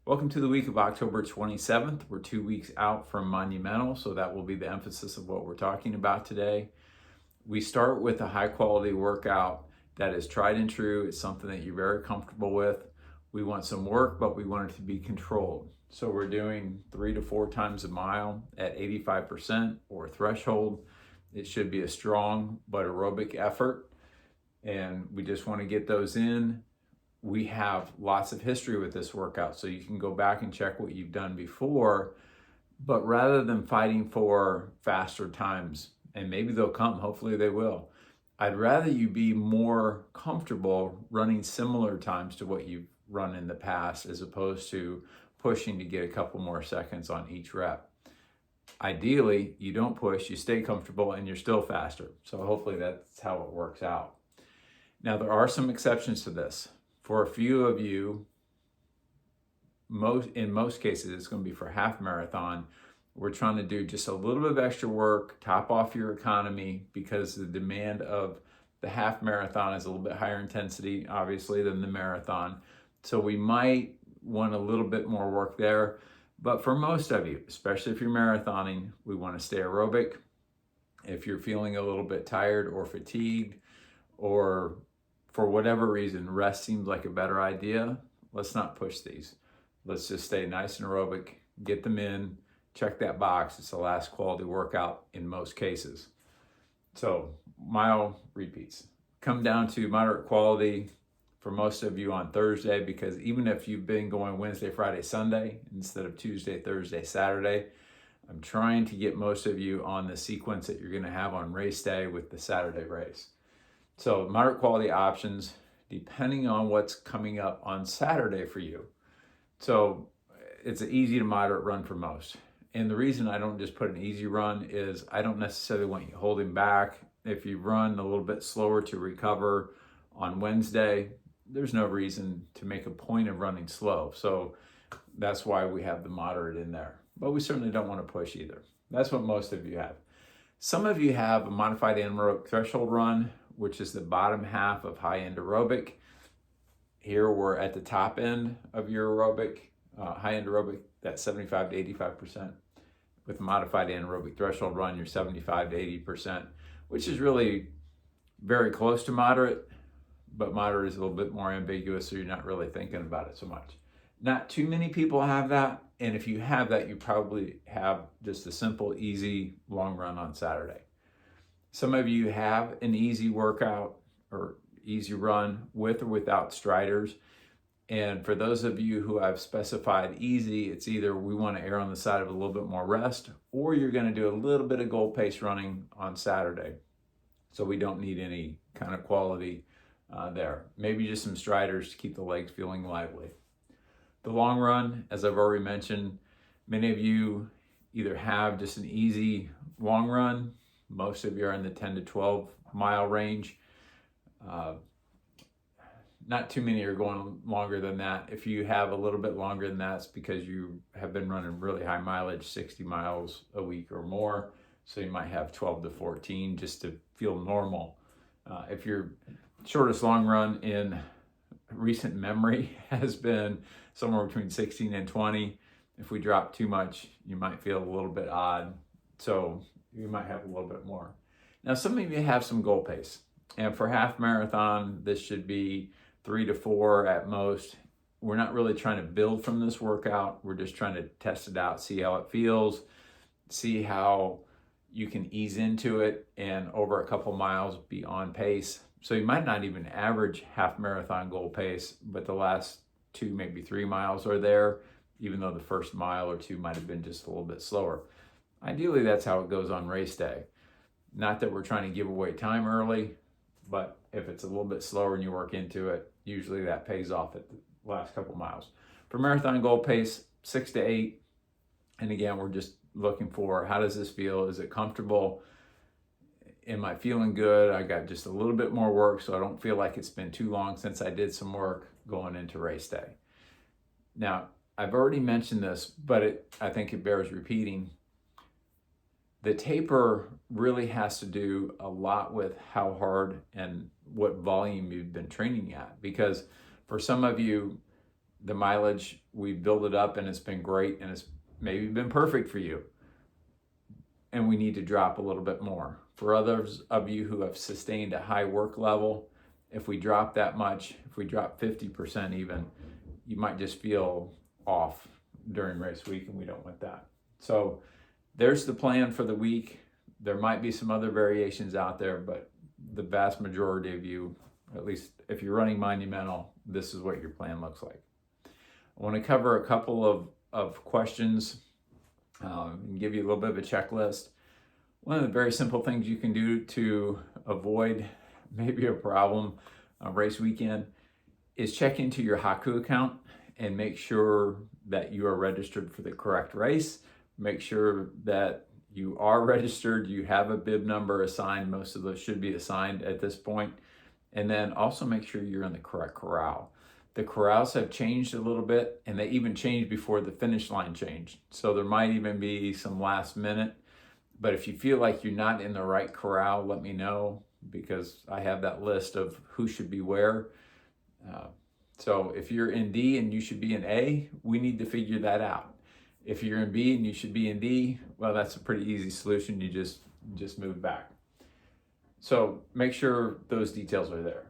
Welcome to the week of October 27th. We're 2 weeks out from Monumental, so that will be the emphasis of what we're talking about today. We start with a high quality workout that is tried and true. It's something that you're very comfortable with. We want some work, but we want it to be controlled. So we're doing 3 to 4 times a mile at 85% or threshold. It should be a strong but aerobic effort, and we just want to get those in. We have lots of history with this workout, so you can go back and check what you've done before. But rather than fighting for faster times, and maybe they'll come, hopefully they will, I'd rather you be more comfortable running similar times to what you've run in the past, as opposed to pushing to get a couple more seconds on each rep. Ideally, you don't push, you stay comfortable, and you're still faster. So hopefully that's how it works out. Now, there are some exceptions to this. For a few of you, in most cases, it's going to be for half marathon. We're trying to do just a little bit of extra work, top off your economy, because the demand of the half marathon is a little bit higher intensity, obviously, than the marathon. So we might want a little bit more work there. But for most of you, especially if you're marathoning, we want to stay aerobic. If you're feeling a little bit tired or fatigued, or for whatever reason, rest seems like a better idea, let's not push these. Let's just stay nice and aerobic, get them in, check that box. It's the last quality workout in most cases. So mile repeats. Come down to moderate quality for most of you on Thursday, because even if you've been going Wednesday, Friday, Sunday, instead of Tuesday, Thursday, Saturday, I'm trying to get most of you on the sequence that you're gonna have on race day with the Saturday race. So moderate quality options, depending on what's coming up on Saturday for you. So it's an easy to moderate run for most. And the reason I don't just put an easy run is I don't necessarily want you holding back. If you run a little bit slower to recover on Wednesday, there's no reason to make a point of running slow. So that's why we have the moderate in there. But we certainly don't want to push either. That's what most of you have. Some of you have a modified anaerobic threshold run, which is the bottom half of high-end aerobic. Here we're at the top end of your aerobic, high-end aerobic, that's 75 to 85%. With modified anaerobic threshold run, you're 75 to 80%, which is really very close to moderate, but moderate is a little bit more ambiguous, so you're not really thinking about it so much. Not too many people have that, and if you have that, you probably have just a simple, easy, long run on Saturday. Some of you have an easy workout or easy run with or without striders. And for those of you who I've specified easy, it's either we want to err on the side of a little bit more rest, or you're going to do a little bit of goal pace running on Saturday. So we don't need any kind of quality there. Maybe just some striders to keep the legs feeling lively. The long run, as I've already mentioned, many of you either have just an easy long run. Most of you are in the 10 to 12 mile range. Not too many are going longer than that. If you have a little bit longer than that, it's because you have been running really high mileage, 60 miles a week or more. So you might have 12 to 14 just to feel normal. If your shortest long run in recent memory has been somewhere between 16 and 20, if we drop too much, you might feel a little bit odd. So you might have a little bit more. Now, some of you have some goal pace. And for half marathon, this should be 3 to 4 at most. We're not really trying to build from this workout. We're just trying to test it out, see how it feels, see how you can ease into it, and over a couple miles be on pace. So you might not even average half marathon goal pace, but the last 2, maybe 3 miles are there, even though the first mile or 2 might have been just a little bit slower. Ideally, that's how it goes on race day. Not that we're trying to give away time early, but if it's a little bit slower and you work into it, usually that pays off at the last couple miles. For marathon goal pace, 6 to 8. And again, we're just looking for, how does this feel? Is it comfortable? Am I feeling good? I got just a little bit more work, so I don't feel like it's been too long since I did some work going into race day. Now, I've already mentioned this, but I think it bears repeating. The taper really has to do a lot with how hard and what volume you've been training at, because for some of you, the mileage, we build it up and it's been great and it's maybe been perfect for you. And we need to drop a little bit more. For others of you who have sustained a high work level, if we drop that much, if we drop 50% even, you might just feel off during race week, and we don't want that. So there's the plan for the week. There might be some other variations out there, but the vast majority of you, at least if you're running Monumental, this is what your plan looks like. I want to cover a couple of questions and give you a little bit of a checklist. One of the very simple things you can do to avoid maybe a problem on race weekend is check into your Haku account and make sure that you are registered for the correct race. Make sure that you are registered, you have a bib number assigned. Most of those should be assigned at this point. And then also make sure you're in the correct corral. The corrals have changed a little bit, and they even changed before the finish line changed. So there might even be some last minute. But if you feel like you're not in the right corral, let me know, because I have that list of who should be where. So if you're in D and you should be in A, we need to figure that out. If you're in B and you should be in D, well, that's a pretty easy solution. You just move back. So make sure those details are there.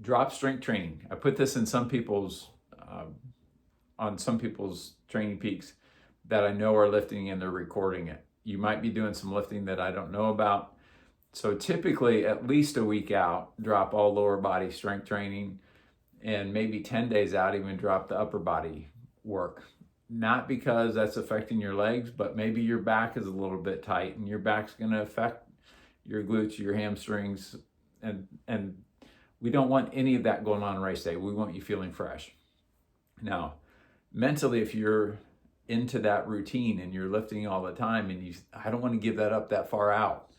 Drop strength training. I put this in some people's, on some people's training peaks that I know are lifting and they're recording it. You might be doing some lifting that I don't know about. So typically at least a week out, drop all lower body strength training, and maybe 10 days out, even drop the upper body work. Not because that's affecting your legs, but maybe your back is a little bit tight and your back's gonna affect your glutes, your hamstrings, and we don't want any of that going on race day. We want you feeling fresh. Now, mentally, if you're into that routine and you're lifting all the time and I don't want to give that up that far out.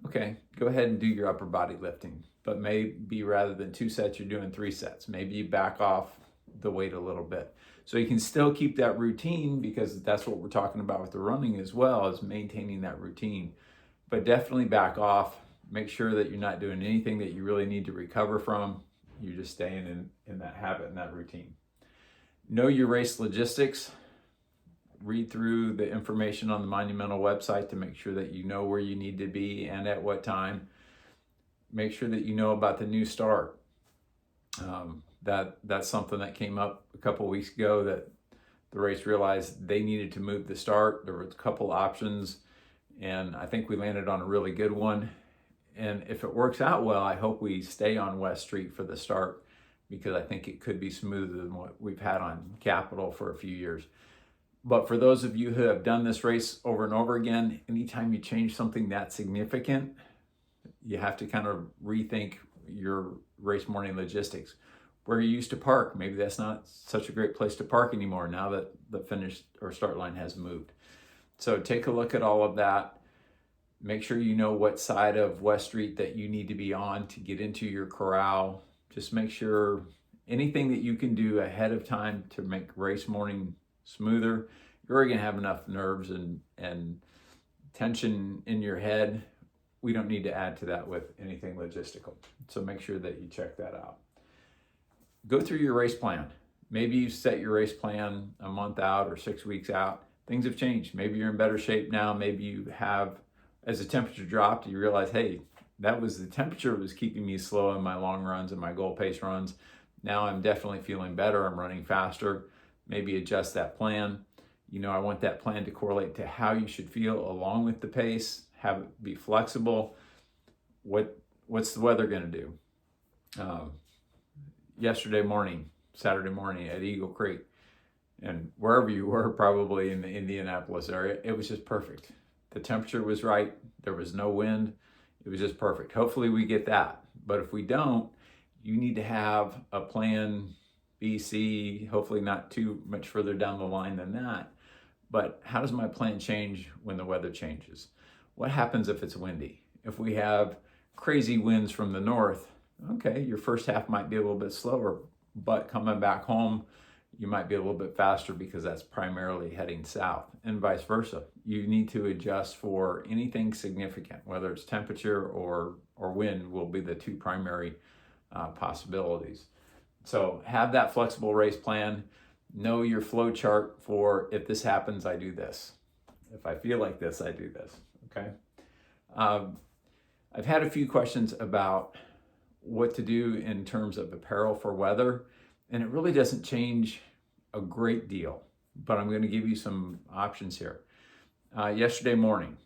Okay, go ahead and do your upper body lifting, but maybe rather than 2 sets, you're doing 3 sets. Maybe you back off the weight a little bit. So you can still keep that routine, because that's what we're talking about with the running as well, is maintaining that routine. But definitely back off. Make sure that you're not doing anything that you really need to recover from. You're just staying in that habit and that routine. Know your race logistics. Read through the information on the Monumental website to make sure that you know where you need to be and at what time. Make sure that you know about the new start. That's something that came up a couple weeks ago, that the race realized they needed to move the start. There were a couple options, and I think we landed on a really good one. And if it works out well, I hope we stay on West Street for the start, because I think it could be smoother than what we've had on Capitol for a few years. But for those of you who have done this race over and over again, anytime you change something that significant, you have to kind of rethink your race morning logistics. Where you used to park, maybe that's not such a great place to park anymore now that the finish or start line has moved. So take a look at all of that. Make sure you know what side of West Street that you need to be on to get into your corral. Just make sure anything that you can do ahead of time to make race morning smoother. You're already gonna have enough nerves and tension in your head. We don't need to add to that with anything logistical. So make sure that you check that out. Go through your race plan. Maybe you set your race plan a month out or 6 weeks out. Things have changed. Maybe you're in better shape now. Maybe you have, as the temperature dropped, you realize, hey, that was the temperature was keeping me slow in my long runs and my goal pace runs. Now I'm definitely feeling better. I'm running faster. Maybe adjust that plan. You know, I want that plan to correlate to how you should feel along with the pace. Have it be flexible. What's the weather going to do? Yesterday morning, Saturday morning at Eagle Creek, and wherever you were, probably in the Indianapolis area, it was just perfect. The temperature was right. There was no wind. It was just perfect. Hopefully we get that. But if we don't, you need to have a plan B, C, hopefully not too much further down the line than that. But how does my plan change when the weather changes? What happens if it's windy? If we have crazy winds from the north, okay, your first half might be a little bit slower, but coming back home, you might be a little bit faster because that's primarily heading south, and vice versa. You need to adjust for anything significant, whether it's temperature or wind will be the two primary possibilities. So have that flexible race plan. Know your flow chart for, if this happens, I do this. If I feel like this, I do this. Okay. I've had a few questions about what to do in terms of apparel for weather, and it really doesn't change a great deal, but I'm going to give you some options here. Yesterday morning,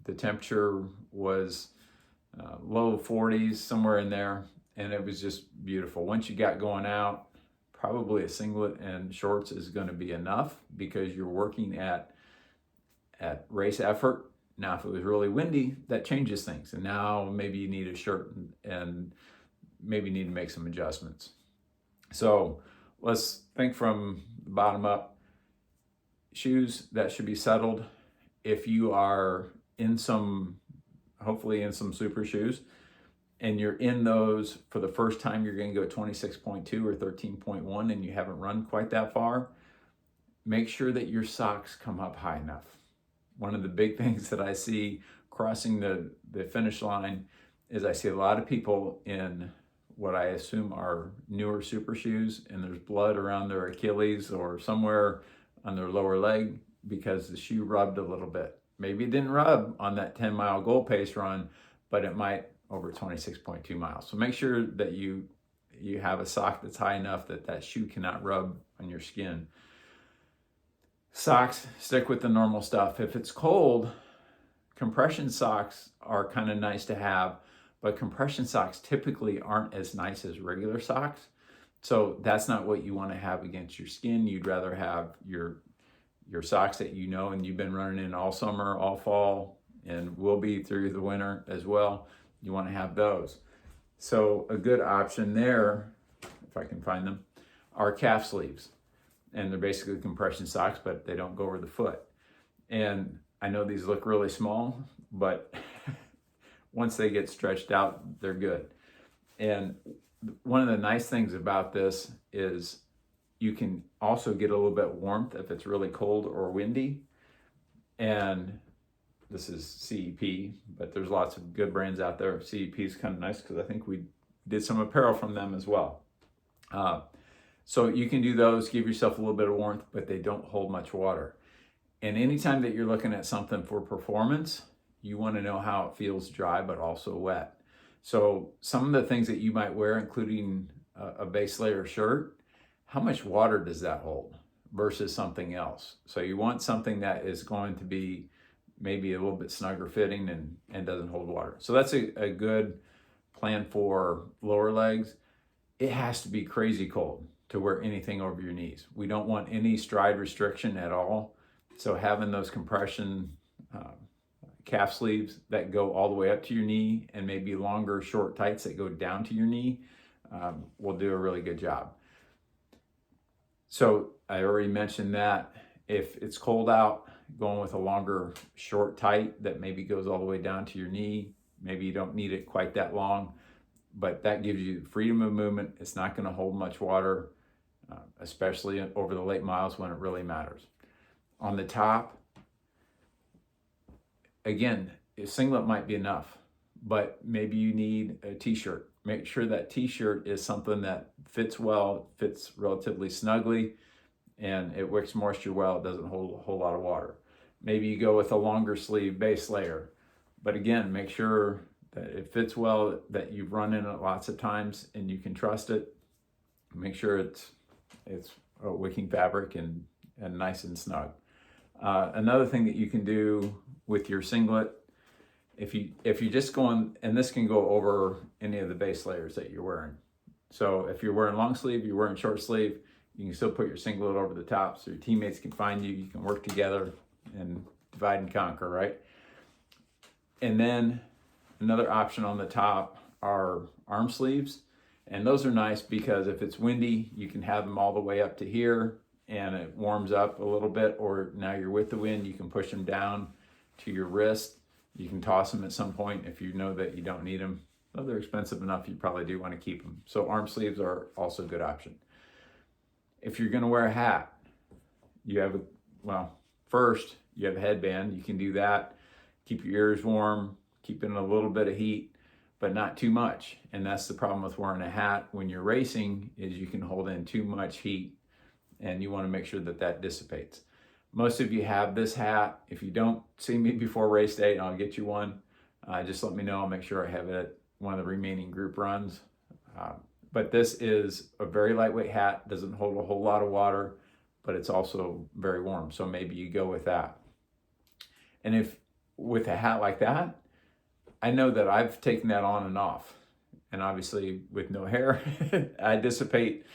the temperature was low 40s, somewhere in there, and it was just beautiful. Once you got going out, probably a singlet and shorts is going to be enough because you're working at race effort. Now, if it was really windy, that changes things. And now maybe you need a shirt and maybe need to make some adjustments. So let's think from the bottom up. Shoes, that should be settled. If you are in some, hopefully in some super shoes, and you're in those for the first time, you're going to go 26.2 or 13.1 and you haven't run quite that far, make sure that your socks come up high enough. One of the big things that I see crossing the finish line is I see a lot of people in what I assume are newer super shoes, and there's blood around their Achilles or somewhere on their lower leg because the shoe rubbed a little bit. Maybe it didn't rub on that 10-mile goal pace run, but it might over 26.2 miles. So make sure that you have a sock that's high enough that that shoe cannot rub on your skin. Socks, stick with the normal stuff. If it's cold, compression socks are kind of nice to have, but compression socks typically aren't as nice as regular socks. So that's not what you want to have against your skin. You'd rather have your socks that you know and you've been running in all summer, all fall, and will be through the winter as well. You want to have those. So a good option there, if I can find them, are calf sleeves. And they're basically compression socks, but they don't go over the foot. And I know these look really small, but once they get stretched out, they're good. And one of the nice things about this is you can also get a little bit warmth if it's really cold or windy. And this is CEP, but there's lots of good brands out there. CEP is kind of nice because I think we did some apparel from them as well. So you can do those, give yourself a little bit of warmth, but they don't hold much water. And anytime that you're looking at something for performance, you want to know how it feels dry, but also wet. So some of the things that you might wear, including a base layer shirt, how much water does that hold versus something else? So you want something that is going to be maybe a little bit snugger fitting and doesn't hold water. So that's a good plan for lower legs. It has to be crazy cold to wear anything over your knees. We don't want any stride restriction at all. So having those compression calf sleeves that go all the way up to your knee and maybe longer short tights that go down to your knee will do a really good job. So I already mentioned that if it's cold out, going with a longer short tight that maybe goes all the way down to your knee. Maybe you don't need it quite that long, but that gives you freedom of movement. It's not going to hold much water, especially over the late miles when it really matters. On the top, again, a singlet might be enough, but maybe you need a t-shirt. Make sure that t-shirt is something that fits well, fits relatively snugly, and it wicks moisture well. It doesn't hold a whole lot of water. Maybe you go with a longer sleeve base layer, but again, make sure that it fits well, that you've run in it lots of times and you can trust it. Make sure it's a wicking fabric and nice and snug. Another thing that you can do with your singlet, if you just go on, and this can go over any of the base layers that you're wearing. So if you're wearing long sleeve, you're wearing short sleeve, you can still put your singlet over the top so your teammates can find you. You can work together and divide and conquer, right? And then another option on the top are arm sleeves. And those are nice because if it's windy, you can have them all the way up to here and it warms up a little bit, or now you're with the wind, you can push them down to your wrist. You can toss them at some point if you know that you don't need them. Though they're expensive enough, you probably do want to keep them. So arm sleeves are also a good option. If you're going to wear a hat, first you have a headband. You can do that. Keep your ears warm, keep in a little bit of heat. but not too much. And that's the problem with wearing a hat when you're racing, is you can hold in too much heat, and you want to make sure that that dissipates. Most of you have this hat. If you don't see me before race day, I'll get you one. Just let me know. I'll make sure I have it at one of the remaining group runs. But this is a very lightweight hat, doesn't hold a whole lot of water, but it's also very warm. So maybe you go with that. And if with a hat like that, I know that I've taken that on and off. And obviously with no hair, I dissipate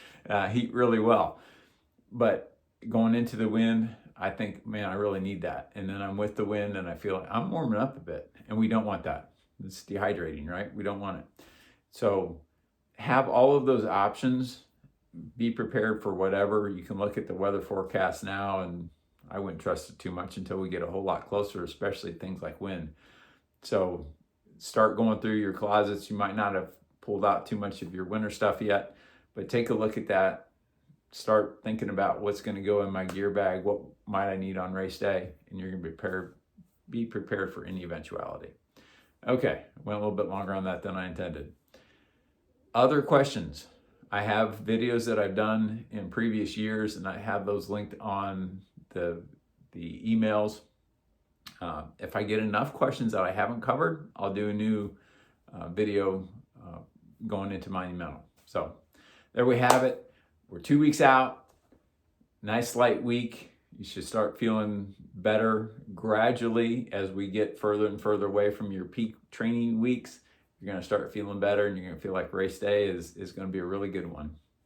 heat really well. But going into the wind, I think, man, I really need that. And then I'm with the wind and I feel like I'm warming up a bit, and we don't want that. It's dehydrating, right? We don't want it. So have all of those options. Be prepared for whatever. You can look at the weather forecast now, and I wouldn't trust it too much until we get a whole lot closer, especially things like wind. So start going through your closets. You might not have pulled out too much of your winter stuff yet, but take a look at that. Start thinking about what's going to go in my gear bag, what might I need on race day, and you're going to be prepared for any eventuality. Okay, went a little bit longer on that than I intended. Other questions? I have videos that I've done in previous years, and I have those linked on the emails. If I get enough questions that I haven't covered, I'll do a new video going into Monumental. So there we have it. We're 2 weeks out. Nice light week. You should start feeling better gradually as we get further and further away from your peak training weeks. You're going to start feeling better, and you're going to feel like race day is going to be a really good one.